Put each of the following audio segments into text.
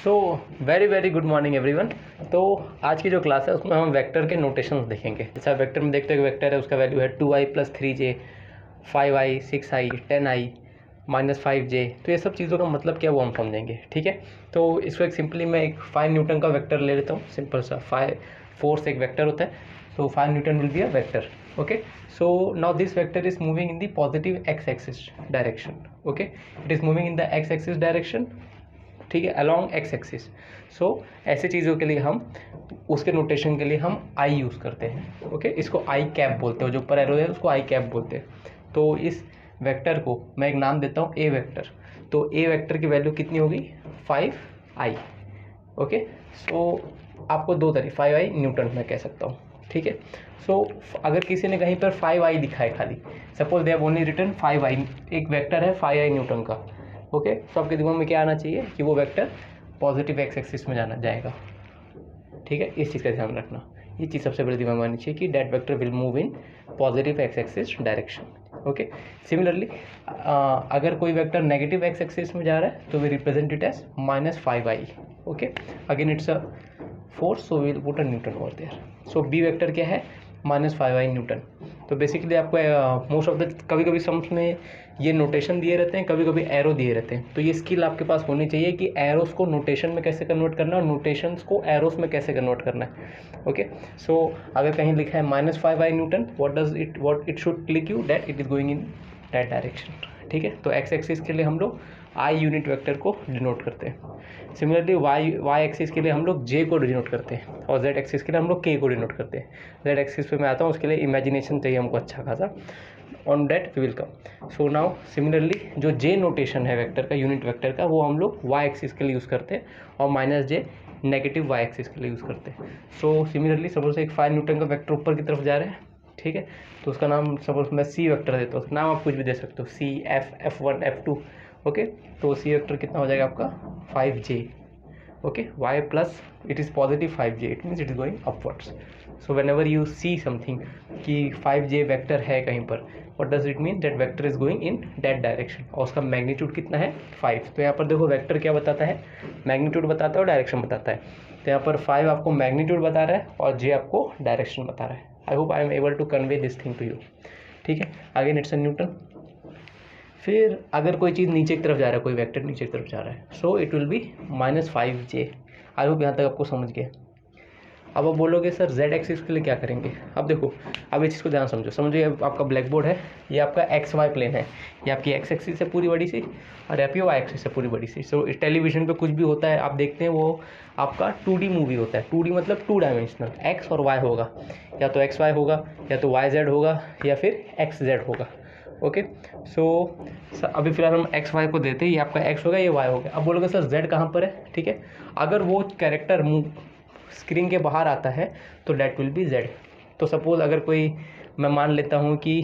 So very very good morning everyone. तो आज की जो क्लास है उसमें हम वेक्टर के नोटेशंस देखेंगे। जैसा वेक्टर में देखते हैं कि वेक्टर है उसका वैल्यू है 2i + 3j, 5i, 6i, 10i, -5j। तो ये सब चीज़ों का मतलब क्या वो हम समझेंगे, ठीक है। तो इसको एक सिंपली मैं एक 5 न्यूटन का वेक्टर ले लेता हूँ, सिंपल सा 5 फोर्स एक वेक्टर होता है। सो 5 Newton will be a vector, okay. So now this vector is moving in the positive x axis direction, okay. It is moving in the x axis direction, ठीक है, along x axis. सो ऐसे चीज़ों के लिए हम उसके नोटेशन के लिए हम आई यूज़ करते हैं, ओके। इसको आई कैप बोलते हैं, जो ऊपर एरो है उसको आई कैप बोलते हैं। तो इस वेक्टर को मैं एक नाम देता हूँ ए वेक्टर। तो ए वेक्टर की वैल्यू कितनी होगी 5i, ओके। सो आपको दो तरीके 5i न्यूटन मैं कह सकता हूँ, ठीक है। सो अगर किसी ने कहीं पर 5i दिखा है खाली, suppose they have only written 5i, एक वेक्टर है 5i न्यूटन का, ओके। तो आपके दिमाग में क्या आना चाहिए कि वो वेक्टर पॉजिटिव एक्स एक्सिस में जाएगा, ठीक है। इस चीज़ का ध्यान रखना, ये चीज़ सबसे बड़ी दिमाग में आनी चाहिए कि that vector will move in positive x axis direction, okay. Similarly अगर कोई वेक्टर नेगेटिव एक्स एक्सिस में जा रहा है तो we represent it as -5i, okay. Again it's a force, so will put a newton over there. So B vector क्या है -5i Newton. तो बेसिकली आपको मोस्ट ऑफ द कभी कभी सम्स में ये नोटेशन दिए रहते हैं, कभी कभी एरो दिए रहते हैं। तो ये स्किल आपके पास होनी चाहिए कि एरोस को नोटेशन में कैसे कन्वर्ट करना है और नोटेशंस को एरोस में कैसे कन्वर्ट करना है, ओके। सो अगर कहीं लिखा है -5i Newton, what it should click you that it is going in that direction, ठीक है। तो एक्स एक्सिस के लिए हम लोग आई यूनिट वेक्टर को डिनोट करते हैं। सिमिलरली वाई एक्सिस के लिए हम लोग जे को डिनोट करते हैं और जेड एक्सिस के लिए हम लोग के को डिनोट करते हैं। जेड एक्सिस पे मैं आता हूँ, उसके लिए इमेजिनेशन चाहिए हमको अच्छा खासा, on that we will come. So now similarly जो जे नोटेशन है वेक्टर का, यूनिट वेक्टर का, वो हम लोग वाई एक्सिस के लिए यूज़ करते हैं और -j नेगेटिव वाई एक्सिस के लिए यूज़ करते हैं। सो सिमिलरली सपोज एक 5 न्यूटन का वेक्टर ऊपर की तरफ जा रहा है, ठीक है। तो उसका नाम सपोज मैं सी वेक्टर देता हूँ, नाम आप कुछ भी दे सकते हो, सी, एफ, F1, F2, ओके। तो सी वेक्टर कितना हो जाएगा आपका 5j, okay. y plus it is positive 5j, it means it is going upwards. So when ever you see something कि 5j वेक्टर है कहीं पर, what does it mean, that vector is going in that direction और उसका magnitude कितना है 5। तो यहाँ पर देखो वेक्टर क्या बताता है, मैग्नीट्यूड बताता है और डायरेक्शन बताता है। तो यहाँ पर 5 आपको मैग्नीट्यूड बता रहा है और j आपको डायरेक्शन बता रहा है। I hope I am able to convey this thing to you, ठीक है। Again it's a newton. फिर अगर कोई चीज़ नीचे की तरफ जा रहा है, कोई वेक्टर नीचे की तरफ जा रहा है, so it will be -5j। I hope यहाँ तक आपको समझ गया। अब आप बोलोगे सर जेड एक्सिस के लिए क्या करेंगे। अब देखो, अब इस चीज़ को ध्यान समझो, ये आपका ब्लैक बोर्ड है, ये आपका एक्स वाई प्लेन है, ये आपकी एक्स एक्सिस है पूरी बड़ी सी और आपकी वाई एक्सिस है पूरी बड़ी सी। सो टेलीविजन पे कुछ भी होता है आप देखते हैं, वो आपका 2D मूवी होता है। 2D मतलब 2 डायमेंशनल, एक्स और वाई होगा, या तो एक्स वाई होगा, या तो वाई जेड होगा, या फिर एक्स जेड होगा, ओके। सो अभी फिलहाल हम एक्स वाई को देते हैं, ये आपका एक्स होगा, ये वाई हो गया। अब बोलोगे सर जेड कहाँ पर है, ठीक है। अगर वो कैरेक्टर स्क्रीन के बाहर आता है तो डेट विल बी जेड। तो सपोज अगर कोई, मैं मान लेता हूँ कि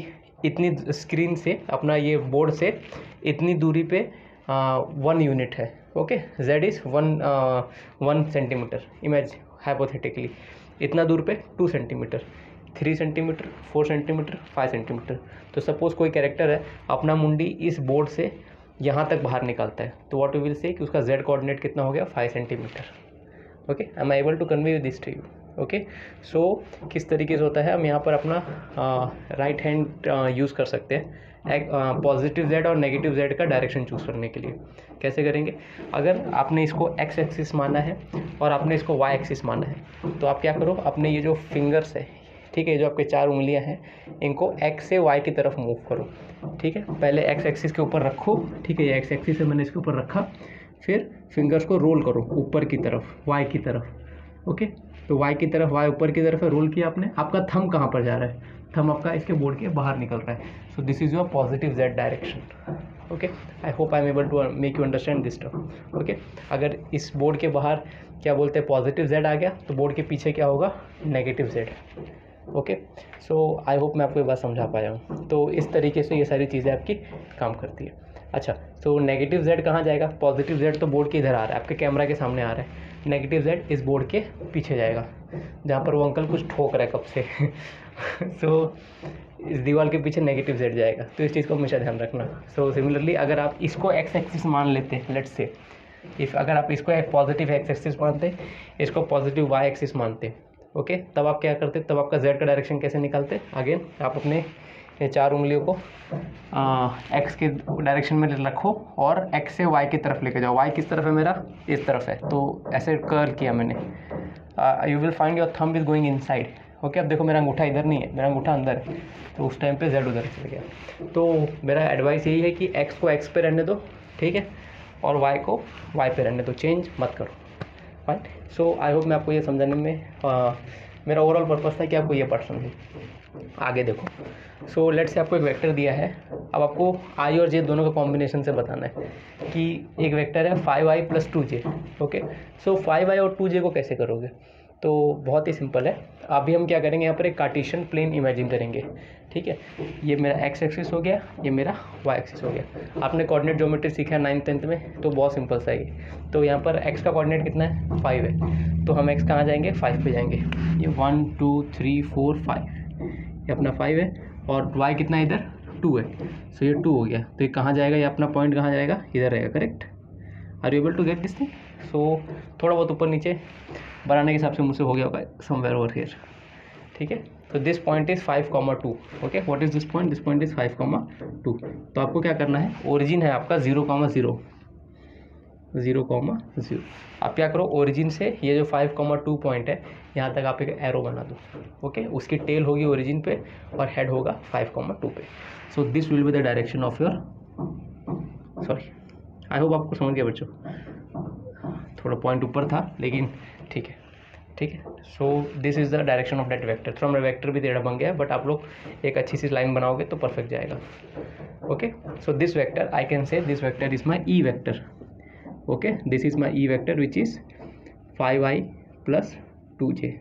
इतनी स्क्रीन से, अपना ये बोर्ड से इतनी दूरी पे 1 यूनिट है, okay. Z is 1 centimetre, image hypothetically. इतना दूर पे 2 सेंटीमीटर, 3 सेंटीमीटर, 4 सेंटीमीटर, 5 सेंटीमीटर। तो सपोज़ कोई कैरेक्टर है, अपना मुंडी इस बोर्ड से यहाँ तक बाहर निकालता है, तो व्हाट वी विल से कि उसका जेड कोऑर्डिनेट कितना हो गया 5 centimetre, okay. I am able to convey this to you, okay. So किस तरीके से होता है, हम यहाँ पर अपना राइट हैंड यूज़ कर सकते हैं पॉजिटिव जेड और नेगेटिव जेड का डायरेक्शन चूज़ करने के लिए। कैसे करेंगे, अगर आपने इसको एक्स एक्सिस माना है और आपने इसको वाई एक्सिस माना है, तो आप क्या करो, अपने ये जो फिंगर्स है, ठीक है, जो आपके 4 उंगलियां हैं, इनको एक्स से वाई की तरफ मूव करो, ठीक है। पहले एक्स एक्सिस के ऊपर रखो, ठीक है, ये एक्स एक्सिस से मैंने इसके ऊपर रखा, फिर फिंगर्स को रोल करो ऊपर की तरफ, वाई की तरफ, ओके। तो वाई की तरफ, वाई ऊपर की तरफ है, रोल किया आपने। आपका थंब कहाँ पर जा रहा है, थंब आपका इसके बोर्ड के बाहर निकल रहा है। So this is your positive Z direction, okay. I hope I am able to make you understand this term, okay. अगर इस बोर्ड के बाहर क्या बोलते हैं पॉजिटिव जेड आ गया, तो बोर्ड के पीछे क्या होगा negative Z, okay. So I hope मैं आपको ये बात समझा पाया हूँ। तो इस तरीके से ये सारी चीज़ें आपकी काम करती है। अच्छा, तो नेगेटिव जेड कहाँ जाएगा, पॉजिटिव जेड तो बोर्ड के इधर आ रहा है, आपके कैमरा के सामने आ रहा है। नेगेटिव जेड इस बोर्ड के पीछे जाएगा, जहाँ पर वो अंकल कुछ ठोक रहा है कब से सो इस दीवार के पीछे नेगेटिव जेड जाएगा। तो इस चीज़ को हमेशा ध्यान रखना। सो सिमिलरली अगर आप इसको एक्स एक्सिस मान लेते हैं, लेट्स से, इफ अगर आप इसको एक पॉजिटिव एक्स एक्सिस मानते, इसको पॉजिटिव वाई एक्सिस मानते, ओके, तब आप क्या करते, तब आपका जेड का डायरेक्शन कैसे निकालते, अगेन आप अपने ये 4 उंगलियों को एक्स के डायरेक्शन में रखो और एक्स से वाई की तरफ लेके जाओ। वाई किस तरफ है मेरा, इस तरफ है, तो ऐसे कर्ल किया मैंने। You will find your thumb is going inside, okay. अब देखो मेरा अंगूठा इधर नहीं है, मेरा अंगूठा अंदर है, तो उस टाइम पे जेड उधर चल गया। तो मेरा एडवाइस यही है कि एक्स को एक्स पे रहने दो, ठीक है, और वाई को वाई पे रहने दो, चेंज मत करो, फाइन। सो आई होप मैं आपको ये समझाने में मेरा ओवरऑल पर्पस था कि आपको ये पार्ट समझे। आगे देखो, सो लेट्स से आपको एक वेक्टर दिया है, अब आपको आई और जे दोनों का कॉम्बिनेशन से बताना है कि एक वेक्टर है 5i + 2j, ओके। सो 5i और 2j को कैसे करोगे, तो बहुत ही सिंपल है। अभी हम क्या करेंगे, यहाँ पर एक कार्टेशियन प्लेन इमेजिन करेंगे, ठीक है। ये मेरा एक्स एक्सिस हो गया, ये मेरा वाई एक्सिस हो गया। आपने कोऑर्डिनेट ज्योमेट्री सीखा है 9th 10th में, तो बहुत सिंपल सा है। तो यहाँ पर एक्स का कोऑर्डिनेट कितना है, 5 है, तो हम एक्स कहाँ जाएंगे, 5 पे जाएंगे। ये 1 2 3 4 5, ये अपना 5 है, और वाई कितना है इधर, 2 है, सो ये 2 हो गया। तो ये कहाँ जाएगा, ये अपना पॉइंट कहाँ जाएगा, इधर रहेगा, correct. Are you able to get this thing. So थोड़ा बहुत ऊपर नीचे बनाने के हिसाब से मुझसे हो गया होगा समवेयर ओवर हियर, ठीक है। तो this point is 5,2, okay. What is this point, this point is 5,2। तो आपको क्या करना है, ओरिजिन है आपका 0,0, 0,0। आप क्या करो, ओरिजिन से ये जो 5,2 पॉइंट है, यहाँ तक आप एक एरो बना दो, ओके। उसकी टेल होगी ओरिजिन पे और हेड होगा 5,2 पे। So this will be the direction of your, sorry, I hope आपको समझ गया बच्चों, थोड़ा पॉइंट ऊपर था लेकिन ठीक है, ठीक है। So this is the direction of that vector. थोड़ा मेरा वेक्टर भी टेढ़ा बन गया, बट आप लोग एक अच्छी सी लाइन बनाओगे तो परफेक्ट जाएगा, okay. So this vector, I can से this vector is my E vector, okay. This is my E vector which is 5i + 2j,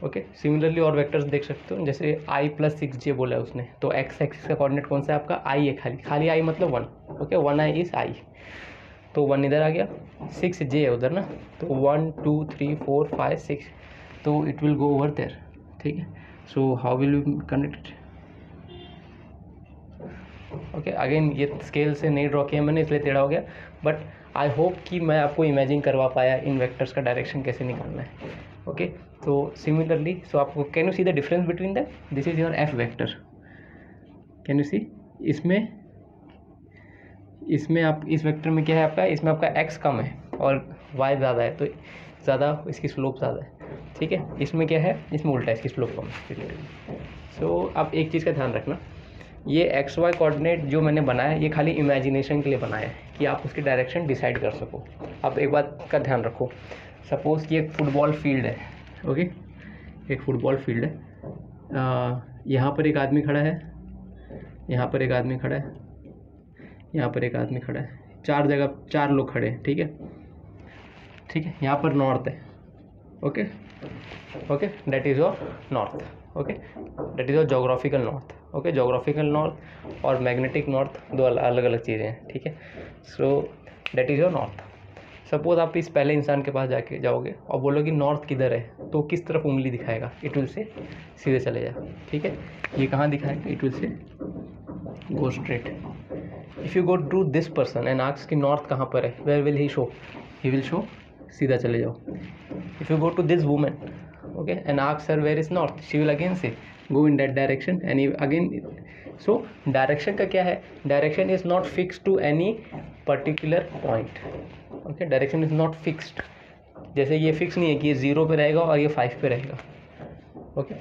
okay. Similarly और वेक्टर्स देख सकते हो, जैसे i + 6j बोला है उसने, तो एक्स एक्सिस का कोऑर्डिनेट कौन सा है आपका, i है, खाली i मतलब 1, ओके। 1i इज i, तो 1 इधर आ गया, 6j है उधर ना, तो 1 2 3 4 5 6, तो it will go over there, ठीक है। So how will you connect, okay. Again ये स्केल से नहीं ड्रॉ किया मैंने, इसलिए टेढ़ा हो गया, बट आई होप कि मैं आपको इमेजिन करवा पाया इन वेक्टर्स का डायरेक्शन कैसे निकालना है, ओके। तो सिमिलरली, सो आपको can you see the difference between that, this is your F vector, can you see. इसमें आप इस वेक्टर में क्या है आपका, इसमें आपका x कम है और y ज़्यादा है, तो ज़्यादा इसकी स्लोप ज़्यादा है, ठीक है। इसमें क्या है, इसमें उल्टा है, इसकी स्लोप कम है। सो अब एक चीज़ का ध्यान रखना, ये एक्स वाई कोऑर्डिनेट जो मैंने बनाया है, ये खाली इमेजिनेशन के लिए बनाया है कि आप उसकी डायरेक्शन डिसाइड कर सको। अब एक बात का ध्यान रखो, सपोज़ कि एक फुटबॉल फील्ड है, ओके, एक फुटबॉल फील्ड है, यहाँ पर एक आदमी खड़ा है, यहाँ पर एक आदमी खड़ा है, यहाँ पर एक आदमी खड़ा है, 4 जगह 4 लोग खड़े हैं, ठीक है, ठीक है। यहाँ पर नॉर्थ है, okay, okay, that is your north, okay, that is your geographical north, okay. Geographical north और मैग्नेटिक नॉर्थ दो अलग अलग चीज़ें हैं, ठीक है। So that is your north. Suppose आप इस पहले इंसान के पास जाके जाओगे और बोलोगे नॉर्थ किधर है, तो किस तरफ उंगली दिखाएगा, इट विल से सीधे चले जा, ठीक है। ये कहाँ दिखाएगा, it will say go straight. If you go to this person and ask कि नॉर्थ कहाँ पर है, where will he show, he will show सीधा चले जाओ। If you go to this women, okay, and ask her where is north, she will again say go in that direction and again. So direction का क्या है, direction is not fix to any particular point, okay. Direction is not fixed, जैसे ये fix नहीं है कि ये 0 पे रहेगा और ये 5 पे रहेगा, ओके।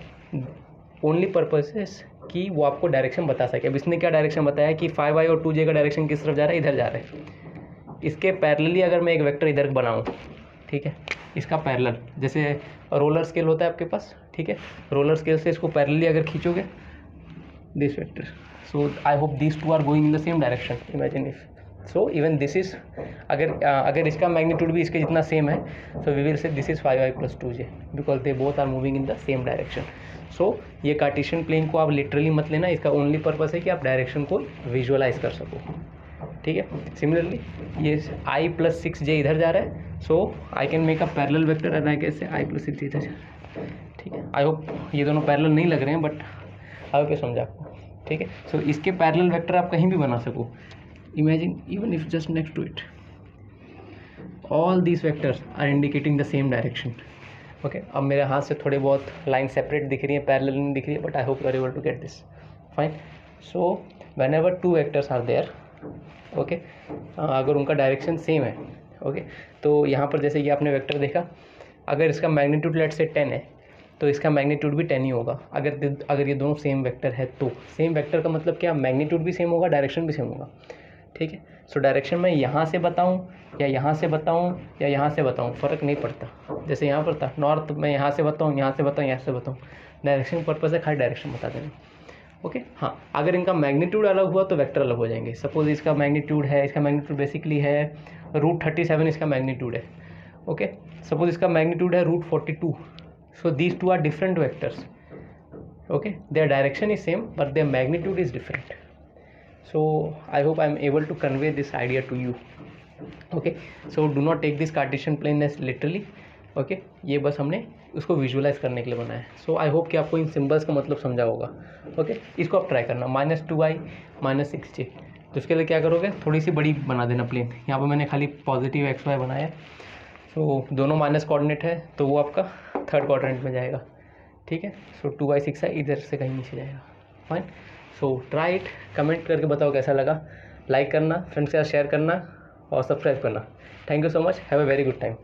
ओनली पर्पस इज कि वो आपको डायरेक्शन बता सके। अब इसने क्या डायरेक्शन बताया कि 5i और 2j का डायरेक्शन किस तरफ जा रहा है, इधर जा रहा है। इसके पैरेलली अगर मैं एक वेक्टर इधर बनाऊँ, ठीक है, इसका पैरेलल, जैसे रोलर स्केल होता है आपके पास, ठीक है, रोलर स्केल से इसको पैरेलली अगर खींचोगे this vector, so I hope this two are going in the same direction, imagine if. So even this is, अगर इसका मैग्नीट्यूड भी इसके जितना सेम है, so we will say this is 5i + 2j because they both are moving in the same direction. So ये Cartesian plane को आप literally मत लेना, इसका ओनली पर्पस है कि आप डायरेक्शन को विजुअलाइज कर सको, ठीक है। सिमिलरली ये i + 6j इधर जा रहा है, so I can make a parallel vector and I can say i + 6j इधर जा रहा है, ठीक है। आई होप ये दोनों पैरेलल नहीं लग रहे हैं, बट आई होप ये समझा आपको, ठीक है। सो इसके पैरेलल वेक्टर आप कहीं भी बना सको, imagine even if just next to it, all these vectors are indicating the same direction. Okay, अब मेरे हाथ से थोड़ी बहुत लाइन सेपरेट दिख रही है, पैरेलल नहीं दिख रही है, but I hope you are able to get this. Fine. So whenever two vectors are there, okay, अगर उनका डायरेक्शन सेम है, ओके, तो यहाँ पर जैसे कि आपने वेक्टर देखा, अगर इसका मैग्नीट्यूड लेट से 10 है तो इसका मैग्नीट्यूड भी 10 ही होगा। अगर ये दोनों सेम वेक्टर है तो सेम वेक्टर का मतलब क्या, मैग्नीट्यूड भी सेम होगा, डायरेक्शन भी सेम होगा। ठीक है, सो डायरेक्शन मैं यहाँ से बताऊँ या यहाँ से बताऊँ या यहाँ से बताऊँ, फ़र्क नहीं पड़ता। जैसे यहाँ पर था नॉर्थ, मैं यहाँ से बताऊँ, यहाँ से बताऊँ, यहाँ से बताऊँ, डायरेक्शन पर्पज़ है, खाली डायरेक्शन बता देना। ओके, हाँ, अगर इनका मैग्नीट्यूड अलग हुआ तो वेक्टर अलग हो जाएंगे। सपोज इसका मैग्नीट्यूड है, इसका मैग्नीट्यूड बेसिकली है √37 इसका मैग्नीट्यूड है। ओके, सपोज इसका मैग्नीट्यूड है √42, so these two are different vectors. Okay, their direction is same but their magnitude is different. So I hope I am able to convey this idea to you. Okay, so do not take this Cartesian plane as literally. Okay, ये बस हमने उसको visualise करने के लिए बनाया है। So I hope कि आपको इन सिंबल्स का मतलब समझा होगा। ओके, इसको आप ट्राई करना, -2i -6j। तो उसके लिए क्या करोगे, थोड़ी सी बड़ी बना देना प्लेन। यहाँ पर मैंने खाली पॉजिटिव XY बनाया है, तो दोनों माइनस कोऑर्डिनेट है तो वो आपका थर्ड क्वाड्रेंट में जाएगा। ठीक है, सो 2i 6i इधर से कहीं नीचे जाएगा। Fine, so try it, comment करके बताओ कैसा लगा, लाइक करना, फ्रेंड्स के साथ शेयर करना और सब्सक्राइब करना। Thank you so much, have a very good time.